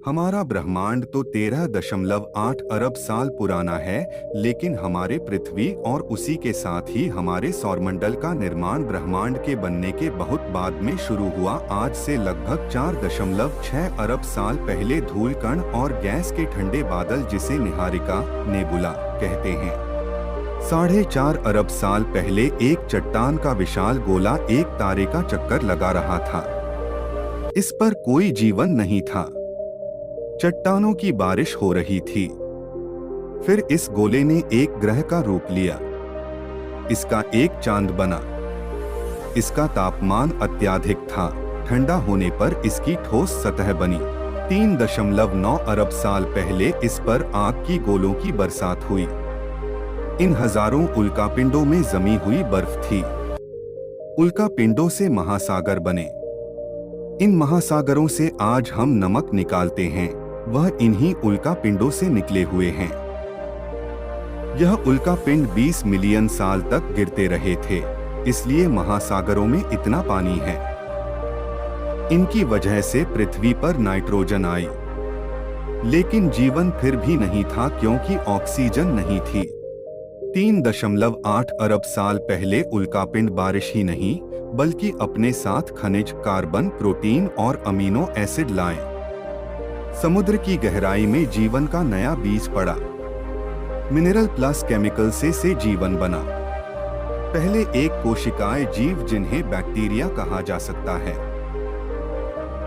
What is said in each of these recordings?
हमारा ब्रह्मांड तो 13.8 अरब साल पुराना है, लेकिन हमारे पृथ्वी और उसी के साथ ही हमारे सौरमंडल का निर्माण ब्रह्मांड के बनने के बहुत बाद में शुरू हुआ। आज से लगभग 4.6 अरब साल पहले धूल कण और गैस के ठंडे बादल, जिसे निहारिका नेबुला कहते हैं, 4.5 अरब साल पहले एक चट्टान का विशाल गोला एक तारे का चक्कर लगा रहा था। इस पर कोई जीवन नहीं था, चट्टानों की बारिश हो रही थी। फिर इस गोले ने एक ग्रह का रूप लिया, इसका एक चांद बना। इसका तापमान अत्यधिक था, ठंडा होने पर इसकी ठोस सतह बनी। 3.9 अरब साल पहले इस पर आग की गोलों की बरसात हुई। इन हजारों उल्कापिंडों में जमी हुई बर्फ थी। उल्कापिंडों से महासागर बने। इन महासागरों से आज हम नमक निकालते हैं, वह इन्हीं उल्कापिंडों से निकले हुए हैं। यह उल्कापिंड 20 मिलियन साल तक गिरते रहे थे, इसलिए महासागरों में इतना पानी है। इनकी वजह से पृथ्वी पर नाइट्रोजन आई, लेकिन जीवन फिर भी नहीं था, क्योंकि ऑक्सीजन नहीं थी। 3.8 अरब साल पहले उल्कापिंड बारिश ही नहीं, बल्कि अपने साथ खनिज, कार्बन, प्रोटीन और अमीनो एसिड लाए। समुद्र की गहराई में जीवन का नया बीज पड़ा। मिनरल प्लस केमिकल से जीवन बना। पहले एक कोशिकाएं जीव, जिन्हें बैक्टीरिया कहा जा सकता है।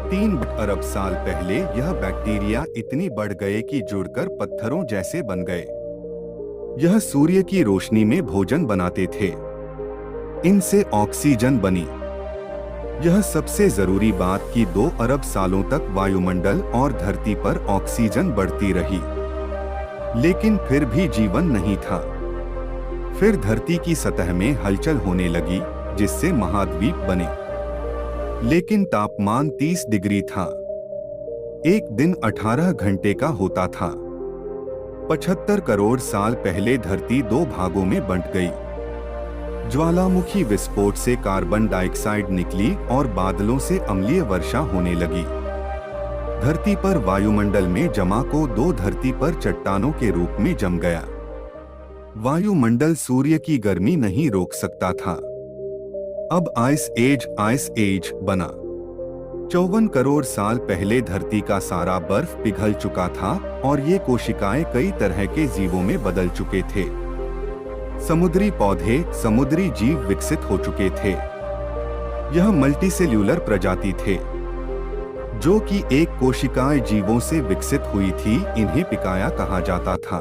3 अरब साल पहले यह बैक्टीरिया इतनी बढ़ गए कि जुड़कर पत्थरों जैसे बन गए। यह सूर्य की रोशनी में भोजन बनाते थे। इनसे ऑक्सीजन बनी। यह सबसे जरूरी बात कि 2 अरब सालों तक वायुमंडल और धरती पर ऑक्सीजन बढ़ती रही, लेकिन फिर भी जीवन नहीं था। फिर धरती की सतह में हलचल होने लगी, जिससे महाद्वीप बने। लेकिन तापमान 30 डिग्री था। एक दिन 18 घंटे का होता था। 75 करोड़ साल पहले धरती 2 भागों में बंट गई। ज्वालामुखी विस्फोट से कार्बन डाइऑक्साइड निकली और बादलों से अम्लीय वर्षा होने लगी। धरती पर वायुमंडल में जमा को 2 धरती पर चट्टानों के रूप में जम गया। वायुमंडल सूर्य की गर्मी नहीं रोक सकता था। अब आइस एज बना। 54 करोड़ साल पहले धरती का सारा बर्फ पिघल चुका था और ये कोशिकाएं कई तरह के जीवों में बदल चुके थे। समुद्री पौधे, समुद्री जीव विकसित हो चुके थे। यह मल्टीसेल्यूलर प्रजाति थे, जो कि एक कोशिकाएं जीवों से विकसित हुई थी। इन्हें पिकाया कहा जाता था।